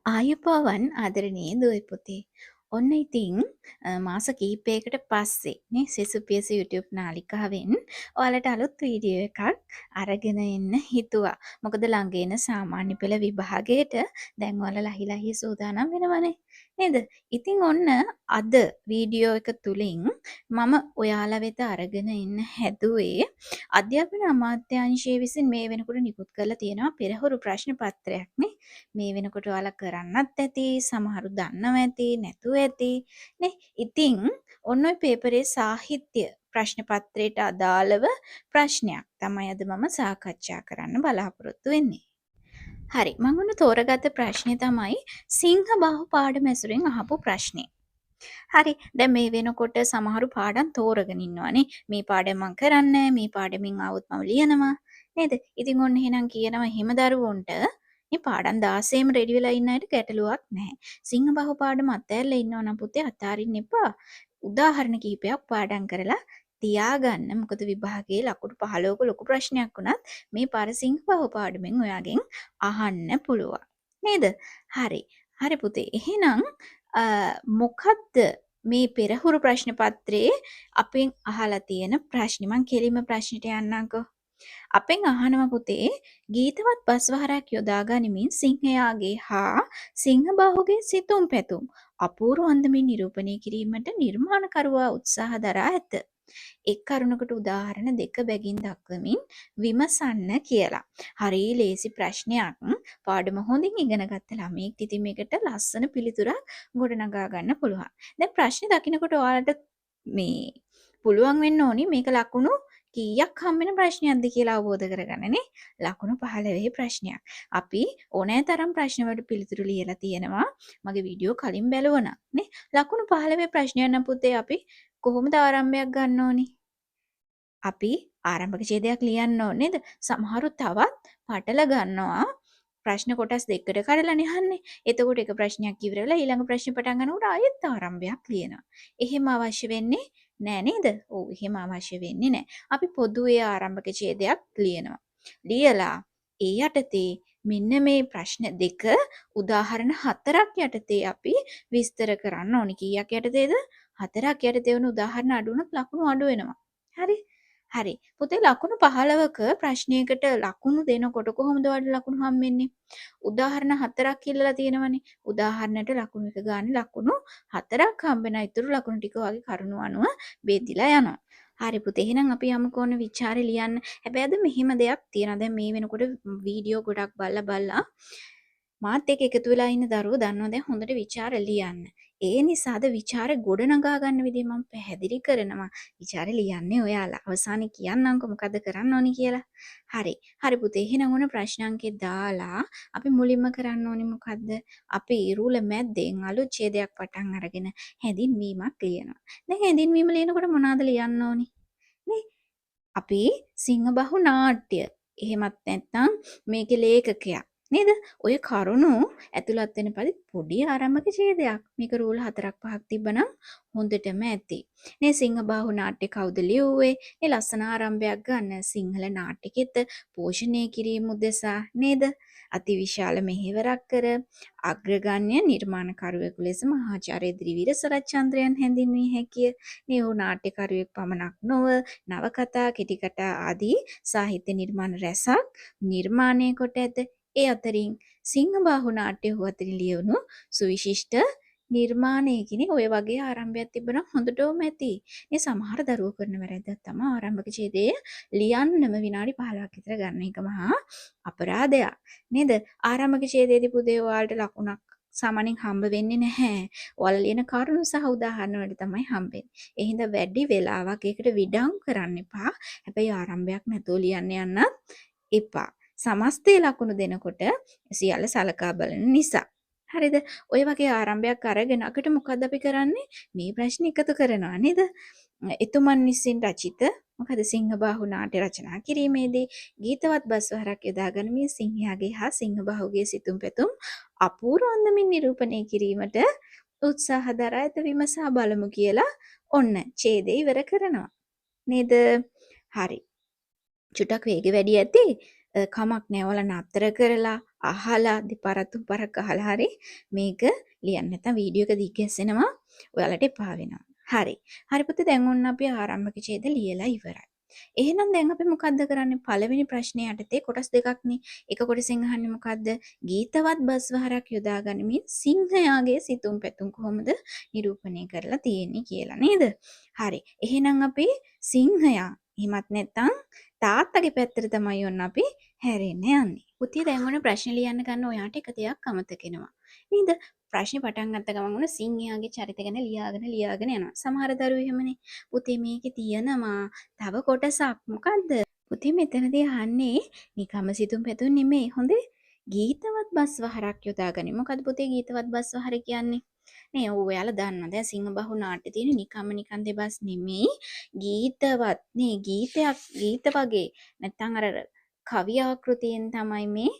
ආයුබෝවන් ආදරණීය දුවේ පුතේ. ඔන්න ඉතින් මාස කිහිපයකට පස්සේ නේ සෙසුපියස YouTube නාලිකාවෙන් ඔයාලට අලුත් වීඩියෝ එකක් අරගෙන එන්න හිතුවා. මොකද ළඟ එන සාමාන්‍ය පෙළ විභාගයට දැන් ඔයාලා ලහි ලහි සූදානම් වෙනවනේ. නේද? ඉතින් ඔන්න අද වීඩියෝ එක තුලින් මම ඔයාලා වෙත අරගෙන එන්න හැදුවේ අධ්‍යාපන අමාත්‍යාංශය විසින් මේ වෙනකොට නිකුත් කරලා තියෙනවා පෙරහුරු ප්‍රශ්න පත්‍රයක් නේ. මේ වෙනකොට ඔයාලා කරන්නත් ඇති, සමහරු දන්නව ඇති, නැතුව ඇති නේ. ඉතින් ඔන්න ඔය පේපරේ සාහිත්‍ය ප්‍රශ්න පත්‍රයට අදාළව ප්‍රශ්නයක් තමයි අද මම සාකච්ඡා කරන්න බලාපොරොත්තු වෙන්නේ. හරි, මම ඔන්න තෝරගත්ත ප්‍රශ්නේ තමයි සිංහ බහු පාඩම ඇසුරෙන් අහපු ප්‍රශ්නේ. හරි, දැන් මේ වෙනකොට සමහරු පාඩම් තෝරගෙන ඉන්නවානේ. මේ පාඩම මම කරන්නේ, මේ පාඩමින් ආවොත් මම ලියනවා නේද? ඉතින් ඔන්න එහෙනම් කියනවා එහෙම දරුවොන්ට මේ පාඩම් 16ම රෙඩි වෙලා ඉන්න අයට ගැටලුවක් නැහැ. සිංහ බහු පාඩම අතෑරලා ඉන්නවා නම් පුතේ අතාරින්න එපා. උදාහරණ කිහිපයක් පාඩම් කරලා තියාගන්න. මොකද විභාගයේ ලකුණු 15ක ලොකු ප්‍රශ්නයක් වුණත් මේ පාර සිංහ බහු පාඩමෙන් ඔයාගෙන් අහන්න පුළුවන්. නේද? හරි. හරි පුතේ. එහෙනම් මොකද්ද මේ පෙරහුරු ප්‍රශ්න පත්‍රයේ අපෙන් අහලා තියෙන ප්‍රශ්නේ? මං කෙලින්ම ප්‍රශ්නෙට යන්නම්කෝ. අපෙන් අහනවා පුතේ ගීතවත් බස්වහරක් යොදා ගනිමින් සිංහයාගේ හා සිංහබාහුගේ සිතුම් පැතුම් අපූර්ව අන්දමින් නිරූපණය කිරීමට නිර්මාණකරුවා උත්සාහ දරා ඇත. එක් කරුණකට උදාහරණ දෙක බැගින් දක්වමින් විමසන්න කියලා. හරි ලේසි ප්‍රශ්නයක්. පාඩම හොඳින් ඉගෙන ගත්ත ළමයෙක් ඉතින් මේකට ලස්සන පිළිතුරක් ගොඩනගා ගන්න පුළුවන්. දැන් ප්‍රශ්නේ දකිනකොට ඔයාලට මේ පුළුවන් වෙන්න ඕනි මේක ලකුණු කීයක් හම්බෙන ප්‍රශ්නයක්ද කියලා අවබෝධ කරගන්න නේ. ලකුණු 15 ප්‍රශ්නයක්. අපි ඕනෑ තරම් ප්‍රශ්න වලට පිළිතුරු ලියලා තියෙනවා. මගේ වීඩියෝ කලින් බැලුවනම් නේ. ලකුණු 15 ප්‍රශ්නයක් නම් පුතේ අපි කොහොමද ආරම්භයක් ගන්න ඕනි? අපි ආරම්භක ඡේදයක් ලියන්න ඕනේ නේද? සමහරු තවත් පටල ගන්නවා. ප්‍රශ්න කොටස් දෙකකට කඩලානේ අහන්නේ. එතකොට එක ප්‍රශ්නයක් ඉවරලා ඊළඟ ප්‍රශ්නේ පටන් ගන්නකොට ආයෙත් ආරම්භයක් ලියනවා. එහෙම අවශ්‍ය වෙන්නේ නෑ නේද? ඔව් එහෙම අවශ්‍ය වෙන්නේ නෑ. අපි පොදුවේ ආරම්භක ඡේදයක් ලියනවා. ලියලා ඒ යටතේ මෙන්න මේ ප්‍රශ්න දෙක උදාහරණ 4ක් යටතේ අපි විස්තර කරන්න ඕනි. කීයක් යටතේද? 4ක් යටතේ වුණ උදාහරණ අඩු වුණොත් ලකුණු අඩු වෙනවා. හරි? හරි. පුතේ ලකුණු 15ක ප්‍රශ්නයකට ලකුණු දෙනකොට කොහොමද ඔයාලට ලකුණු හම්බෙන්නේ? උදාහරණ 4ක් ඉල්ලලා තියෙනවනේ. උදාහරණයට ලකුණු එක ගානේ ලකුණු 4ක් හම්බෙන. ඊටු ලකුණු ටික වගේ කරුණු අනුව බෙදිලා යනවා. හරි පුතේ. එහෙනම් අපි යමුකෝ ඔන්න විචාරේ ලියන්න. හැබැයි අද මෙහෙම දෙයක් තියෙනවා. දැන් මේ වෙනකොට වීඩියෝ ගොඩක් බලලා මාත් එක්ක එකතු වෙලා ඉන්න දරුවෝ දන්නවා දැන් හොඳට විචාර ලියන්න. ඒ නිසාද විචාරේ ගොඩනගා ගන්න විදිහ මම පැහැදිලි කරනවා. විචාරේ ලියන්නේ ඔයාලා. අවසානයේ කියන්නම්කො මොකද කරන්න ඕනි කියලා. හරි. හරි පුතේ. එහෙනම් ඔන්න ප්‍රශ්න අංකේ දාලා අපි මුලින්ම කරන්න ඕනි මොකද්ද? අපි ඉරුල මැද්දෙන් අලුත් ඡේදයක් පටන් අරගෙන හැඳින්වීමක් ලියනවා. දැන් හැඳින්වීම ලියනකොට මොනවද ලියන්න ඕනි? නේ? අපි සිංහබහු නාට්‍ය. එහෙමත් නැත්නම් මේකේ ලේඛකයා නේද? ඔය කරුණු ඇතුළත් වෙන පොඩි ආරම්භක ඡේදයක්. මේක රූල් 4ක් 5ක් තිබ්බනම් හොඳටම ඇති. මේ සිංහබාහු නාට්‍ය කවුද ලියුවේ? මේ ලස්සන ආරම්භයක් ගන්න සිංහල නාට්‍යකෙත පෝෂණය කිරීම උදෙසා නේද? අතිවිශාල මෙහෙවරක් කර අග්‍රගණ්‍ය නිර්මාණකරුවෙකු ලෙස මහාචාර්ය ද්‍රිවිර සරච්චන්ද්‍රයන් හැඳින්විය හැකිය. මේ වූ නාට්‍යකරුවෙක් පමණක් නොව නවකතා, කෙටිකතා ආදී සාහිත්‍ය නිර්මාණ රැසක් නිර්මාණය කොට ඇත. ඒ අතරින් සිංහබාහු නාට්‍ය හු අතරින් ලියවුණු සුවිශිෂ්ට නිර්මාණයකිනේ ඔය වගේ ආරම්භයක් තිබ්බනම් හොඳටම ඇති. මේ සමහර දරුවෝ කරන වැරද්දක් තමයි ආරම්භක ඡේදය ලියන්නම විනාඩි 15ක් විතර ගන්න එක මහා අපරාධයක්. නේද? ආරම්භක ඡේදයේදී පුතේ ඔයාලට ලකුණක් සාමාන්‍යයෙන් හම්බ වෙන්නේ නැහැ. ඔයාලා ලියන කරුණු සහ උදාහරණ වලට තමයි හම්බෙන්නේ. ඒ හින්දා වැඩි වෙලාවක් ඒකට විඩංගු කරන්න එපා. හැබැයි ආරම්භයක් නැතුව ලියන්න යන්නත් එපා. සමස්තය ලකුණු දෙනකොට සියල්ල සලකා බලන නිසා. හරිද? ඔය වගේ ආරම්භයක් අරගෙන අකට මොකද්ද අපි කරන්නේ? මේ ප්‍රශ්න එකතු කරනවා නේද? එතුමන් විසින් රචිත මොකද සිංහබාහු නාට්‍ය රචනා කිරීමේදී ගීතවත් බස්වහරක් යොදා ගනිමින් සිංහයාගේ හා සිංහබාහුගේ සිතුම් පැතුම් අපූර්ව අන්දමින් නිරූපණය කිරීමට උත්සාහ දරා ඇත විමසා බලමු කියලා ඔන්න ඡේදය ඉවර කරනවා. නේද? හරි. චුට්ටක් වේගෙ වැඩි ඇති. කමක් නෑ. ඔයාලා නතර කරලා අහලා දෙපාරක් තුන්පාරක් අහලා හරි මේක ලියන්න. නැත්නම් වීඩියෝ එක දිග්ගැස්සෙනවා. ඔයාලට එපා වෙනවා. හරි. හරි පුතේ දැන් ඔන්න අපි ආරම්භක ඡේද ලියලා ඉවරයි. එහෙනම් දැන් අපි මොකද්ද කරන්නේ? පළවෙනි ප්‍රශ්නේ යටතේ කොටස් දෙකක්නේ. එක කොටසෙන් අහන්නේ මොකද්ද? ගීතවත් බස් වහරක් යොදා ගනිමින් සිංහයාගේ සිතුම් පැතුම් කොහොමද නිරූපණය කරලා තියෙන්නේ කියලා නේද? හරි. එහෙනම් අපි සිංහයා එහෙමත් නැත්නම් තාත්තගේ පැත්තට තමයි ඔන්න අපි හැරෙන්න යන්නේ. පුතේ දැන් ඔන්න ප්‍රශ්න ලියන්න ගන්න ඔයාට එක දෙයක් අමතක වෙනවා. නේද? ප්‍රශ්නේ පටන් ගත්ත ගමන් ඔන්න සිංහයාගේ චරිත ගැන ලියාගෙන යනවා. සමහර දරුවෝ එහෙමනේ. පුතේ මේකේ තියෙනවා තව කොටසක්. මොකද්ද? පුතේ මෙතනදී අහන්නේ නිකම්ම සිතුම් පැතුම් නෙමෙයි. හොඳේ. ගීතවත් බස් වහරක් යොදාගනි. මොකද්ද පුතේ ගීතවත් බස් වහර කියන්නේ? නේ ඔයාලා දන්නවා. දැන් සිංහබහු නාට්‍යයේ තියෙන නිකම්ම නිකන් දෙබස් නෙමෙයි. ගීතවත් නේ ගීත වගේ නැත්නම් අර කවි ආකෘතියෙන් තමයි මේ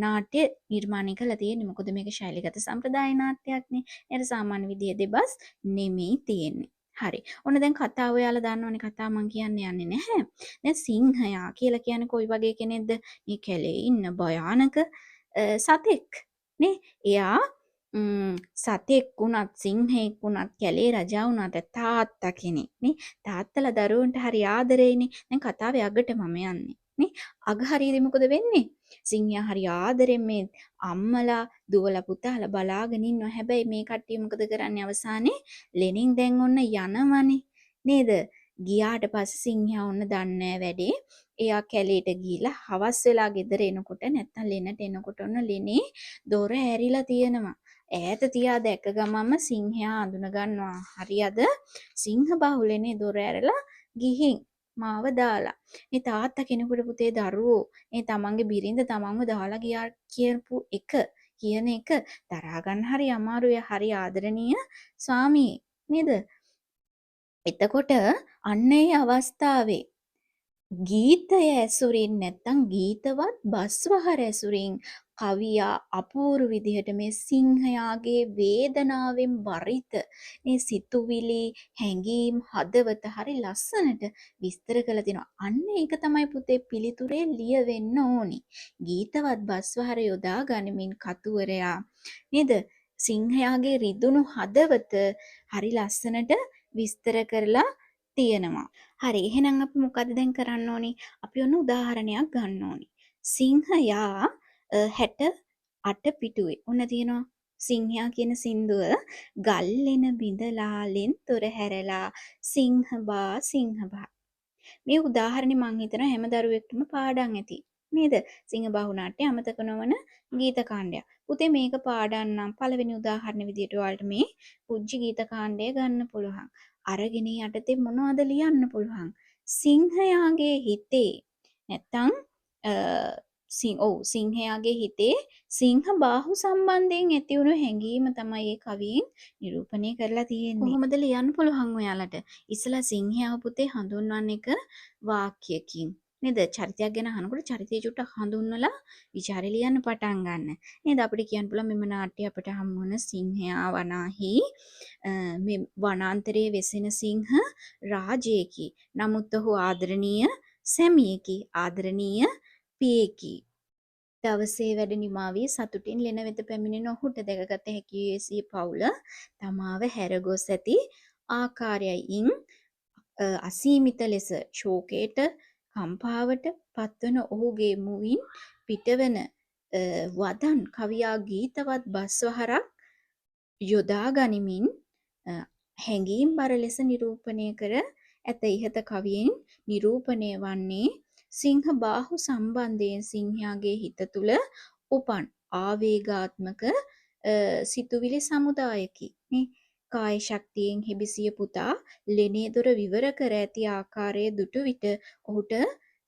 නාට්‍ය නිර්මාණය කරලා තියෙන්නේ. මොකද මේක ශෛලීගත සම්ප්‍රදාය නාට්‍යයක්නේ. ඒකට සාමාන්‍ය විදියේ දෙබස් නෙමෙයි තියෙන්නේ. හරි. ඔන්න දැන් කතාව ඔයාලා දන්නවනේ කතාව මම කියන්න යන්නේ නැහැ. දැන් සිංහයා කියලා කියන්නේ කොයි වගේ කෙනෙක්ද? මේ කැලේ ඉන්න භයානක සතෙක්. නේ? එයා සතෙක් වුණත් සිංහෙක් වුණත් කැලේ රජා වුණාට තාත්තා කෙනෙක් නේ. තාත්තලා දරුවන්ට හරි ආදරෙයිනේ. දැන් කතාවේ අගට මම යන්නේ. නේ අග හරියදී මොකද වෙන්නේ? සිංහයා හරි ආදරෙන් මේ අම්මලා දුවලා පුතාලා බලාගෙන ඉන්නවා. හැබැයි මේ කට්ටිය මොකද කරන්නේ අවසානයේ ලෙනින් දැන් ඔන්න යනවනේ නේද? ගියාට පස්සේ සිංහයා ඔන්න දන්නේ වැඩේ. එයා කැලේට ගිහිල්ලා හවස් වෙලා ගෙදර එනකොට නැත්තම් ලෙනට එනකොට ඔන්න ලෙනේ දොර ඇරිලා තියෙනවා. ඈත තියා දැක ගමම සිංහයා අඳුන ගන්නවා. හරියද? සිංහ බහුලනේ දොර ඇරලා ගිහින් මාව දාලා. මේ තාත්තා කෙනෙකුට පුතේ දරුවෝ මේ තමන්ගේ බිරිඳ තමන්ව දාලා ගියා කියන එක දරා ගන්න හරි අමාරුයි. හරි ආදරණීය ස්වාමී නේද? එතකොට අන්න ඒ අවස්ථාවේ ගීතය ඇසුරින් නැත්තම් ගීතවත් බස්වහර ඇසුරින් කවියා අපූර්ව විදිහට මේ සිංහයාගේ වේදනාවෙන් බරිත මේ සිතුවිලි හැඟීම් හදවත හරි ලස්සනට විස්තර කරලා තිනවා. අන්න ඒක තමයි පුතේ පිළිතුරේ ලියවෙන්න ඕනි. ගීතවත් බස්වහර යොදා ගනිමින් කතුවරයා නේද? සිංහයාගේ රිදුණු හදවත හරි ලස්සනට විස්තර කරලා තියෙනවා. හරි එහෙනම් අපි මොකද දැන් කරන්න ඕනි? අපි ඔන්න උදාහරණයක් ගන්න ඕනි. සිංහයා 68 පිටුවේ. ඔන්න තියෙනවා සිංහයා කියන සින්දුව ගල්ලෙන බිඳලා ලෙන්තොර හැරලා සිංහබා මේ උදාහරණේ මං හිතනවා හැම දරුවෙක්ටම පාඩම් ඇති. නේද? සිංහබාහු නාට්‍ය අමතක නොවන ගීත කාණ්ඩයක්. පුතේ මේක පාඩම් නම් පළවෙනි උදාහරණ විදියට ඔයාලට මේ පුංචි ගීත කාණ්ඩය ගන්න පුළුවන්. අරගෙන යටතේ මොනවද ලියන්න පුළුවන්? සිංහයාගේ හිතේ නැත්තම් සිංහයාගේ හිතේ සිංහ බාහු සම්බන්ධයෙන් ඇති වුණු හැඟීම තමයි ඒ කවියෙන් නිරූපණය කරලා තියෙන්නේ. කොහොමද ලියන්න පුළුවන් ඔයාලට? ඉස්සලා සිංහයාව පුතේ හඳුන්වන්න එක වාක්‍යයකින්. නේද? චරිතයක් ගැන අහනකොට චරිතය චුට්ටක් හඳුන්වලා විචාරේ ලියන්න පටන් ගන්න. නේද? අපිට කියන්න පුළුවන් මෙම නාට්‍ය අපට හමු වන සිංහයා වනාහි මේ වනාන්තරයේ වෙසෙන සිංහ රාජයෙකි. නමුත් ඔහු ආදරණීය සැමියෙකි. ආදරණීය පියෙකි. දවසේ වැඩ නිමා වී සතුටින් ලෙන වෙත පැමිණෙන ඔහුට දැකගත හැකි සිය පවුල තමාව හැරගොස් ඇති ආකාරයයින් අසීමිත ලෙස ශෝකයට කම්පාවට පත්වන ඔහුගේ මුවින් පිටවන වදන් කවියා ගීතවත් බස්වහරක් යොදා ගනිමින් හැඟීම් බර ලෙස නිරූපණය කර ඇත. ඉහත කවියෙන් නිරූපණය වන්නේ සිංහ බාහු සම්බන්ධයෙන් සිංහයාගේ හිත තුළ උපන් ආවේගාත්මක සිතුවිලි සමුදායකි. කාය ශක්තියෙන් හිබිසිය පුතා ලෙනේ දොර විවර කර ඇති ආකාරයේ දුටු විට ඔහුට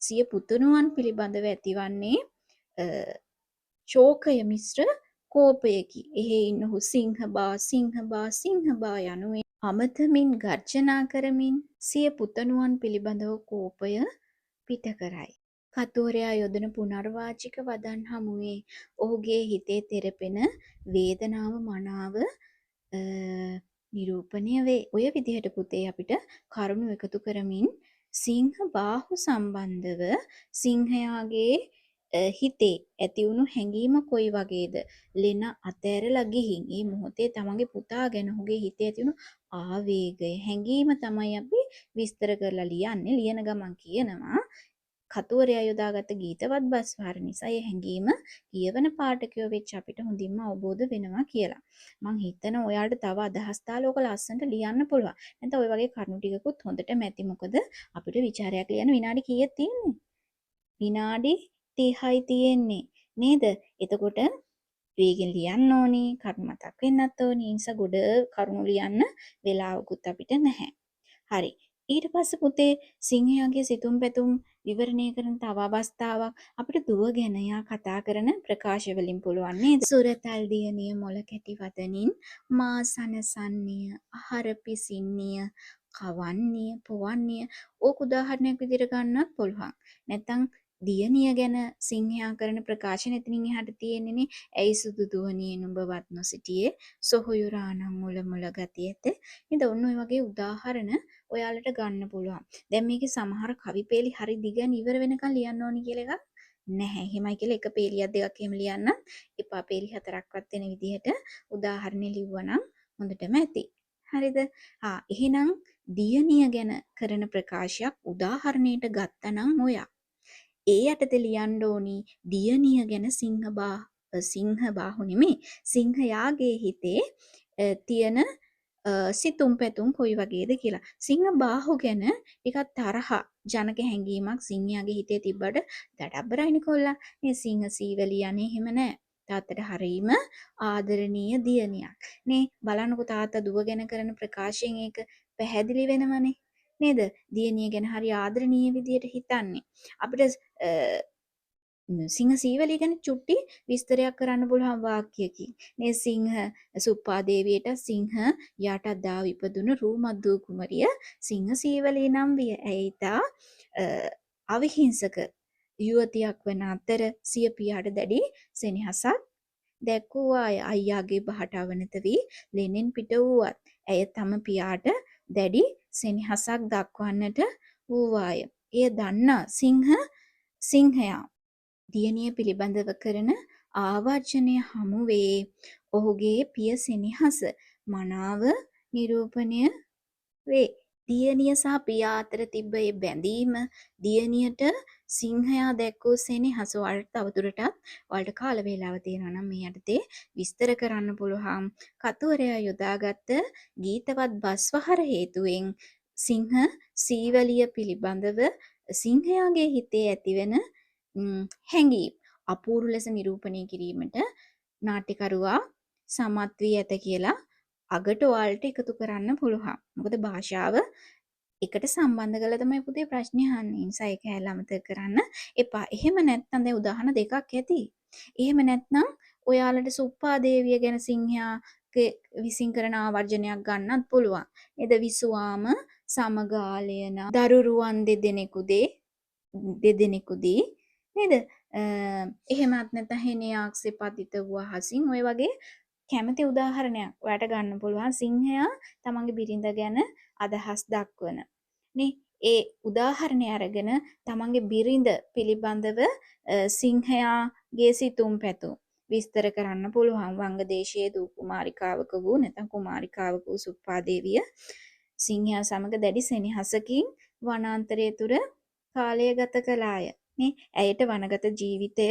සිය පුතණුවන් පිළිබඳව ඇතිවන්නේ ශෝකය මිශ්‍ර කෝපයකි. එහෙයින් ඔහු සිංහබා යනුවෙන් අමතමින් ගර්ජනා කරමින් සිය පුතණුවන් පිළිබඳව කෝපය පිට කරයි. කතුවරයා යොදන පුනර්වාචික වදන් හමුවේ ඔහුගේ හිතේ තෙරපෙන වේදනාව මනාව නිරූපණය වේ. ඔය විදිහට පුතේ අපිට කරුණු එකතු කරමින් සිංහ බාහු සම්බන්ධව සිංහයාගේ හිතේ ඇතිවුණු හැඟීම කොයි වගේද? ලෙන අතෑරලා ගිහින් ඒ මොහොතේ තමන්ගේ පුතා ගැන ඔහුගේ හිතේ ඇතිවුණු ආවේගය හැඟීම තමයි අපි විස්තර කරලා ලියන්නේ. ලියන ගමන් කියනවා කතුවරයා යොදාගත් ගීතවත් බස් වාර නිසා ඒ හැඟීම කියවන පාඨකයෝ වෙච්ච අපිට හොඳින්ම අවබෝධ වෙනවා කියලා. මං හිතනවා ඔයාලට තව අදහස් දාලා ඕක ලස්සනට ලියන්න පුළුවන්. නැත්නම් ওই වගේ කරුණු ටිකකුත් හොඳටම ඇති. මොකද අපිට විචාරයක් ලියන්න විනාඩි කීයක් තියෙන්නේ? විනාඩි 30යි තියෙන්නේ. නේද? එතකොට වේගෙන් ලියන්න ඕනි, කරුණු මතක් වෙන්නත් ඕනි. ඒ නිසා ගොඩ කරුණු ලියන්න වෙලාවකුත් අපිට නැහැ. හරි. ඊට පස්සේ පුතේ සිංහයාගේ සිතුම් පැතුම් විවරණය කරන තව අවස්ථාවක් අපිට දුව ගැන යා කතා කරන ප්‍රකාශ වලින් පුළුවන් නේද? සුරතල් දියණිය මොළ කැටි වදනින් මා සනසන්නේය, ආහාර පිසින්නේය, කවන්නේය, පොවන්නේය. ඕක උදාහරණයක් විදිහට ගන්නත් පුළුවන්. නැත්තම් දියණිය ගැන සිංහයා කරන ප්‍රකාශන එතනින් එහාට තියෙන්නේනේ. ඇයි සුදු දුවණියේ නුඹවත් නොසිටියේ සොහොයුරානම් මුල මුල ගතියෙත. නේද? ඔන්න ඔය වගේ උදාහරණ ඔයාලට ගන්න පුළුවන්. දැන් මේකේ සමහර කවි පේලි හරි දිගන් ඉවර වෙනකන් ලියන්න ඕනි කියලා එකක් නැහැ. එහෙමයි කියලා එක පේලියක් දෙකක් එහෙම ලියන්න එපා. පේලි හතරක්වත් වෙන විදිහට උදාහරණ ලිව්වනම් හොඳටම ඇති. හරිද? එහෙනම් දියණිය ගැන කරන ප්‍රකාශයක් උදාහරණයට ගත්තනම් ඔයා ඒ යටතේ ලියන්න ඕනි දියණිය ගැන සිංහ බාහු නෙමෙයි සිංහයාගේ හිතේ තියෙන සිතුම් පැතුම් කොයි වගේද කියලා. සිංහ බාහු ගැන ටිකක් තරහ ජනක හැඟීමක් සිංහයාගේ හිතේ තිබ්බට දඩබ්බරයිනේ කොල්ලා. මේ සිංහ සීවලියනේ එහෙම නෑ. තාත්තට හරීම ආදරණීය දියණියක්. නේ බලන්නකෝ තාත්තා දුව ගැන කරන ප්‍රකාශයෙන් ඒක පැහැදිලි වෙනවනේ. නේද? දියණිය ගැන හරි ආදරණීය විදියට හිතන්නේ. අපිට සිංහ සීවලිය ගැන චුට්ටි විස්තරයක් කරන්න පුළුවන් වාක්‍යයකින්. මේ සිංහ සුප්පාදේවියට සිංහ යටත් දා ඉපදුණු රූමද්දූ කුමරිය සිංහ සීවලී නම් විය. ඇයිතා අවිහිංසක යුවතියක් වන අතර සිය පියාට දැඩි සෙනෙහසක් දැක්වූ අයියාගේ බහට අවනත වී ලෙනෙන් පිට වූවත් ඇය තම පියාට දැඩි සෙනෙහසක් දක්වන්නට වූවාය. එය දන්නා සිංහයා දියණිය පිළිබඳව කරන ආවර්ජනය හමුවේ ඔහුගේ පිය සෙනෙහස මනාව නිරූපණය වේ. දියණිය සහ පියා අතර තිබ්බ ඒ බැඳීම දියණියට සිංහයා දැක්වූ සෙනෙහස වලට තවදුරටත් වලට කාල වේලාව තියෙනවා නම් මේ යටතේ විස්තර කරන්න පුළුවන්. කතුවරයා යොදාගත්ත ගීතවත් බස්වහර හේතුවෙන් සිංහ සීවලිය පිළිබඳව සිංහයාගේ හිතේ ඇතිවෙන හැඟීම් අපූර්ව ලෙස නිරූපණය කිරීමට නාට්‍යකරුවා සමත් වී ඇත කියලා අගට ඔයාලට එකතු කරන්න පුළුවන්. මොකද භාෂාව එකට සම්බන්ධ කරලා තමයි පුතේ ප්‍රශ්නේ අහන්නේ. නිසා ඒක හැල අමතක කරන්න එපා. එහෙම නැත්නම් දැන් උදාහරණ දෙකක් ඇති. එහෙම නැත්නම් ඔයාලට සුප්පාදේවිය ගැන සිංහයාගේ විසින් කරන ආවර්ජනයක් ගන්නත් පුළුවන්. නේද? විසුවාම සමගාලයන දරුරුවන් දෙදෙනෙකුදී නේද? එහෙමත් නැත්නම් හෙනේ ආක්සේ පතිත වූ අහසින් ඔය වගේ කැමති උදාහරණයක් ඔයාට ගන්න පුළුවන් සිංහයා තමන්ගේ බිරිඳ ගැන අදහස් දක්වන. නේ ඒ උදාහරණය අරගෙන තමන්ගේ බිරිඳ පිළිබඳව සිංහයාගේ සිතුම් පැතුම් විස්තර කරන්න පුළුවන්. වංගදේශයේ දූ කුමාරිකාවක වූ නැත්නම් කුමාරිකාවක වූ සුප්පාදේවිය සිංහයා සමග දැඩි සෙනෙහසකින් වනාන්තරය තුර කාලය ගත කළාය. නේ ඇයට වනගත ජීවිතය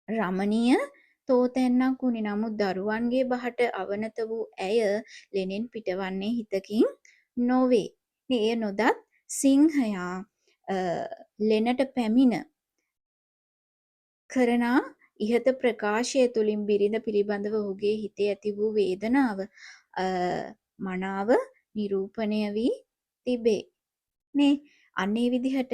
රමණීය තෝතැන්නක් වුණේ. නමුත් දරුවන්ගේ බහට අවනත වූ ඇය ලෙනෙන් පිටවන්නේ හිතකින් නොවේ. මේ එය නොදත් සිංහයා ලෙනට පැමිණ කරන ඉහත ප්‍රකාශය තුළින් බිරිඳ පිළිබඳව ඔහුගේ හිතේ ඇති වූ වේදනාව මනාව නිරූපණය වී තිබේ. නේ අන්නේ විදිහට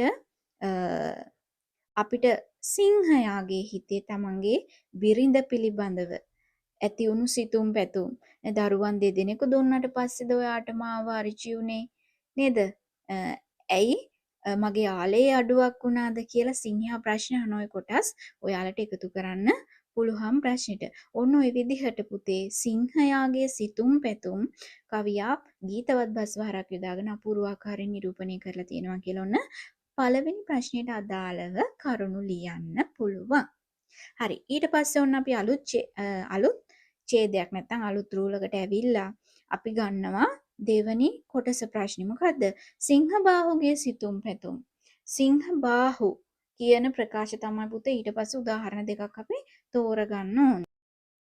අපිට සිංහයාගේ හිතේ තමන්ගේ බිරිඳ පිළිබඳව ඇති වුණු සිතුම් පැතුම් දරුවන් දෙදෙනෙකු දුන්නට පස්සේද ඔයාට මාව අරිචි උනේ නේද? ඇයි මගේ ආලේ අඩුවක් වුණාද කියලා සිංහයා ප්‍රශ්න අහන ඔය කොටස් ඔයාලට එකතු කරන්න පුළුවන් ප්‍රශ්නෙට. ඔන්න ඔය විදිහට පුතේ සිංහයාගේ සිතුම් පැතුම් කවියා ගීතවත් බස්වහරක් යොදාගෙන අපූර්ව ආකාරයෙන් නිරූපණය කරලා තියෙනවා කියලා ඔන්න පළවෙනි ප්‍රශ්නෙට අදාළව කරුණු ලියන්න පුළුවන්. හරි. ඊට පස්සේ ඔන්න අපි අලුත් ඡේදයක් නැත්නම් අලුත් රූලකට ඇවිල්ලා අපි ගන්නවා දෙවනි කොටස ප්‍රශ්නේ. මොකද්ද? සිංහබාහුගේ සිතුම් පැතුම්. සිංහබාහු කියන ප්‍රකාශ තමයි පුතේ ඊට පස්සේ උදාහරණ දෙකක් අපි තෝරගන්න ඕනේ.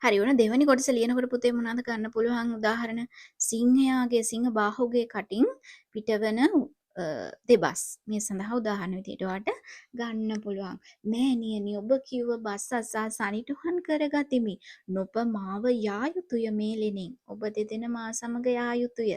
හරි ඔන්න දෙවනි කොටස ලියනකොට පුතේ මොනවද ගන්න පුළුවන් උදාහරණ? සිංහයාගේ සිංහ බාහුගේ කටින් පිටවන දෙබස්. මේ සඳහා උදාහරණ විදිහට ඔයාලට ගන්න පුළුවන්. මෑණියනි ඔබ කිව්ව බස් අසා සනිටුහන් කරගතිමි. නොප මාව යා යුතුය මේ ලෙනින්. ඔබ දෙදෙන මා සමග යා යුතුය.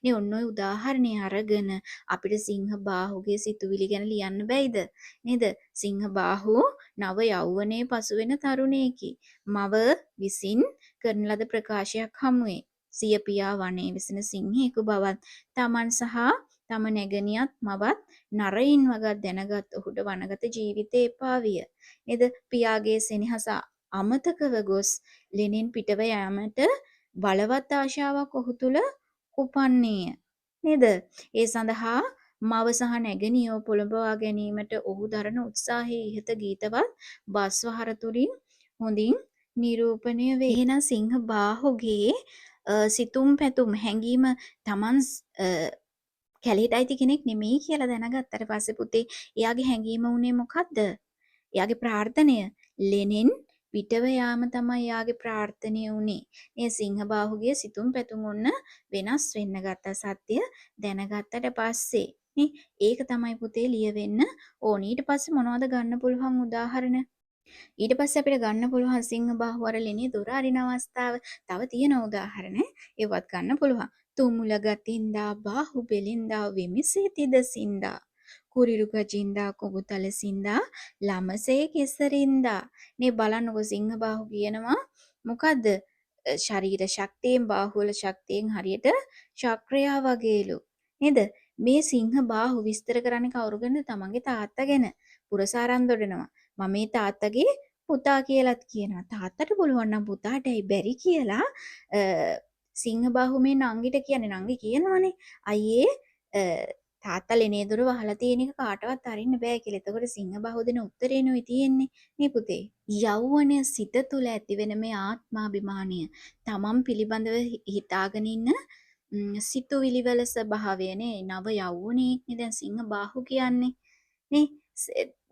නේ ඔන්න ඔය උදාහරණය අරගෙන අපිට සිංහ බාහුගේ සිතුවිලි ගැන ලියන්න බැයිද? නේද? සිංහ බාහු නව යෞවනයේ පසු වෙන තරුණයෙකි. මව විසින් කරන ලද ප්‍රකාශයක් හමුවේ සිය පියා වනයේ විසින සිංහෙකු බවත් තමන් සහ තම නැගණියත් මවත් නරයින් වගත් දැනගත් ඔහුට වනගත ජීවිතේ එපා විය. නේද? පියාගේ සෙනෙහස අමතකව ගොස් ලෙනින් පිටව යාමට බලවත් ආශාවක් ඔහු තුල උපන්නේය. නේද? ඒ සඳහා මව සහ නැගණියව පොළඹවා ගැනීමට ඔහු දරන උත්සාහයේ ඉහත ගීතවත් බස්වහර තුලින් හොඳින් නිරූපණය වේ. එහෙනම් සිංහ බාහුගේ සිතුම් පැතුම් හැඟීම තමන් කැලේට අයිති කෙනෙක් නෙමෙයි කියලා දැනගත්තට පස්සේ පුතේ එයාගේ හැඟීම උනේ මොකද්ද? එයාගේ ප්‍රාර්ථනය ලෙනින් පිටව යාම තමයි එයාගේ ප්‍රාර්ථනය උනේ. මේ සිංහ බාහුගේ සිතුම් පැතුම් ඔන්න වෙනස් වෙන්න ගත්ත සත්‍ය දැනගත්තට පස්සේ නේ ඒක තමයි පුතේ ලියවෙන්න ඕනේ. ඊට පස්සේ මොනවද ගන්න පුළුවන් උදාහරණ? ඊට පස්සේ අපිට ගන්න පුළුවන් සිංහ බාහුවර ලෙනේ දොර අරින අවස්ථාව. තව තියෙන උදාහරණ ඒවත් ගන්න පුළුවන්. තුමුල ගතින්දා බාහු බෙලින්දා විමිසේ තිදසින්දා කුරිරු ගජින්දා කොබුතල සින්දා ළමසේ කෙසරින්දා. මේ බලන්නකො සිංහ බාහු කියනවා මොකද්ද? ශරීර ශක්තියෙන් බාහුවල ශක්තියෙන් හරියට ශක්‍රයා වගේලු. නේද? මේ සිංහ බාහු විස්තර කරන්නේ කවුරු ගැනද? තමන්ගේ තාත්තා ගැන. පුරසාරම් දොඩනවා. මම මේ තාත්තගේ පුතා කියලාත් කියනවා. තාත්තට පුළුවන් නම් පුතාට ඇයි බැරි කියලා සිංහ බාහු මේ නංගිට කියන්නේ. නංගි කියනවනේ අයියේ තාත්තා ලෙනේ දොර වහලා තියෙන එක කාටවත් අරින්න බෑ කියලා. එතකොට සිංහ බාහු දෙන උත්තරේ නෙවෙයි තියෙන්නේ නේ පුතේ. යෞවනය සිත තුළ ඇතිවෙන මේ ආත්මාභිමානය තමන් පිළිබඳව හිතාගෙන ඉන්න සිතුවිලි වල ස්වභාවයනේ නව යෞවනයේනේ දැන් සිංහ බාහු කියන්නේ නේ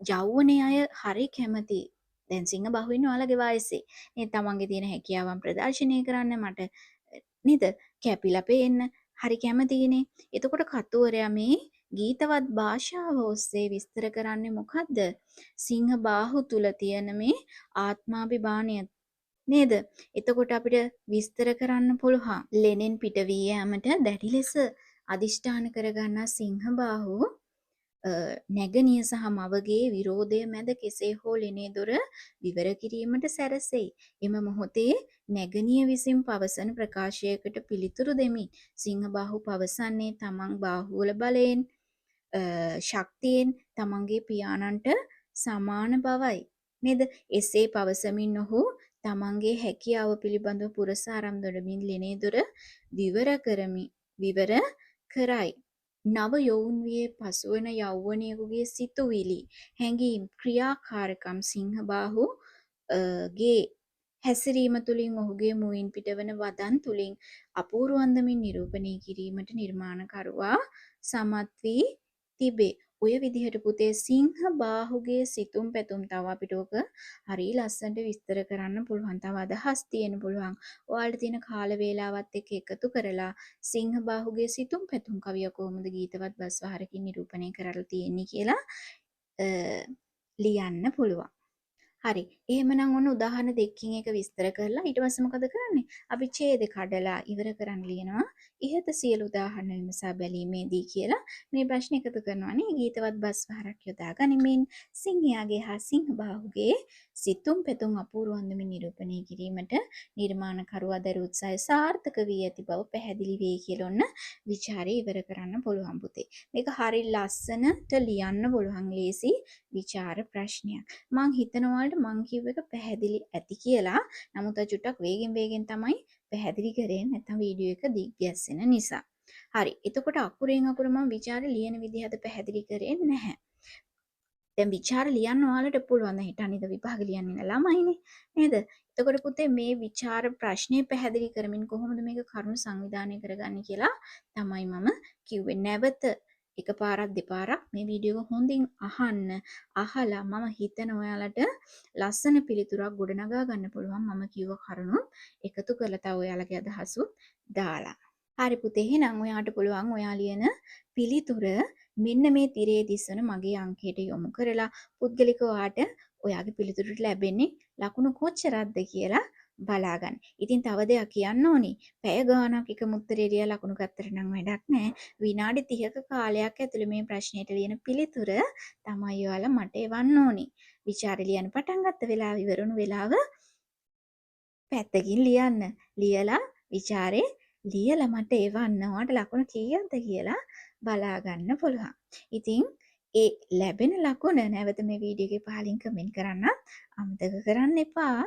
යෞවනයේ අය හරි කැමති. දැන් සිංහ බහුව ඉන්නේ ඔයාලගේ වයසේ. නේ තමන්ගේ තියෙන හැකියාවන් ප්‍රදර්ශනය කරන්න මට නේද? කැපිලා පේන්න හරි කැමතිනේ. එතකොට කතුවරයා මේ ගීතවත් භාෂාව ඔස්සේ විස්තර කරන්නේ මොකද්ද? සිංහ බාහු තුල තියෙන මේ ආත්මාභිමානය නේද? එතකොට අපිට විස්තර කරන්න පුළුවන්. ලෙනෙන් පිට වී යාමට දැඩි ලෙස අදිෂ්ඨාන කරගන්නා සිංහ බාහු නැගණිය සහ මවගේ විරෝධය මැද කෙසේ හෝ ලෙනේ දොර විවර කිරීමට සැරසෙයි. එම මොහොතේ නැගණිය විසින් පවසන ප්‍රකාශයකට පිළිතුරු දෙමින් සිංහබාහු පවසන්නේ තමන් බාහුවල බලයෙන් ශක්තියෙන් තමන්ගේ පියාණන්ට සමාන බවයි. නේද? එසේ පවසමින් ඔහු තමන්ගේ හැකියාව පිළිබඳව පුරසාරම් දොඩමින් ලෙනේ දොර විවර කරයි. නව යොවුන් වියේ පසුවන යෞවනයෙකුගේ සිතුවිලි හැඟීම් ක්‍රියාකාරකම් සිංහබාහු ගේ හැසිරීම තුළින් ඔහුගේ මුවින් පිටවන වදන් තුළින් අපූර්ව අන්දමින් නිරූපණය කිරීමට නිර්මාණකරුවා සමත් වී තිබේ. ඔය විදිහට පුතේ සිංහබාහුගේ සිතුම් පැතුම් තව අපිට ඔක හරිය ලස්සනට විස්තර කරන්න පුළුවන්. තව අදහස් තියෙන්න පුළුවන්. ඔයාලට තියෙන කාල වේලාවත් එක්ක එකතු කරලා සිංහබාහුගේ සිතුම් පැතුම් කවිය කොහොමද ගීතවත් බස්වහරකින් නිරූපණය කරලා තියෙන්නේ කියලා ලියන්න පුළුවන්. හරි. එහෙමනම් ඔන්න උදාහරණ දෙකකින් එක විස්තර කරලා ඊට පස්සේ මොකද කරන්නේ? අපි ඡේද කඩලා ඉවර කරන් ලියනවා. ඉහත සියලු උදාහරණ විමසා බැලීමේදී කියලා මේ ප්‍රශ්න එකතු කරනවානේ. ගීතවත් බස්වහරක් යොදා ගනිමින් සිංහයාගේ හා සිංහබාහුගේ සිතුම් පැතුම් අපූර්ව අන්දමින් නිරූපණය කිරීමට නිර්මාණකරුවා දර උත්සාහය සාර්ථක වී ඇති බව පැහැදිලි වේ කියලා ඔන්න ਵਿਚාරය ඉවර කරන්න පුළුවන් පුතේ. මේක හරිය ලස්සනට ලියන්න පුළුවන් ලේසි විචාර ප්‍රශ්නයක්. මං හිතනවා එතකොට මං කිව්ව එක පැහැදිලි ඇති කියලා. නමුත් අර චුට්ටක් වේගෙන් තමයි පැහැදිලි කරේ නැත්නම් වීඩියෝ එක දිග් ගැස්සෙන නිසා. හරි. එතකොට අකුරෙන් අකුර මම ਵਿਚාරේ ලියන විදිහ අද පැහැදිලි කරේ නැහැ. දැන් විචාර ලියන්න ඔයාලට පුළුවන්. දැන් හිත අනිද විභාග ලියන්න ඉන්න ළමයිනේ නේද? එතකොට පුතේ මේ විචාර ප්‍රශ්නේ පැහැදිලි කරමින් කොහොමද මේක කරුණු සංවිධානය කරගන්නේ කියලා තමයි මම කිව්වේ. නැවත එකපාරක් දෙපාරක් මේ වීඩියෝ එක හොඳින් අහන්න. අහලා මම හිතන ඔයාලට ලස්සන පිළිතුරක් ගොඩනගා ගන්න පුළුවන් මම කිව්ව කරුණු එකතු කරලා තව ඔයාලගේ අදහසුත් දාලා. හරි පුතේ එහෙනම් ඔයාට පුළුවන් ඔයා ලියන පිළිතුර මෙන්න මේ තිරේ දිස්වන මගේ අංකයට යොමු කරලා පුද්ගලිකව ඔයාට ඔයාගේ පිළිතුරට ලැබෙන්නේ ලකුණු කොච්චරක්ද කියලා බලාගන්න. ඉතින් තව දෙයක් කියන්න ඕනි. පැය ගාණක් එක මුත්තරේ ලියලා ලකුණු ගත්තට නම් වැඩක් නැහැ. විනාඩි 30ක කාලයක් ඇතුළේ මේ ප්‍රශ්නෙට ලියන පිළිතුර තමයි ඔයාලා මට එවන්න ඕනි. විචාරය ලියන්න පටන් ගත්ත වෙලාව ඉවරුණු වෙලාව පැත්තකින් ලියන්න. ලියලා විචාරේ ලියලා මට එවන්න. ඔයාට ලකුණු කීයක්ද කියලා බලා ගන්න පුළුවන්. ඉතින් ඒ ලැබෙන ලකුණ නැවත මේ වීඩියෝ එකේ පහලින් කමෙන්ට් කරන්න අමතක කරන්න එපා.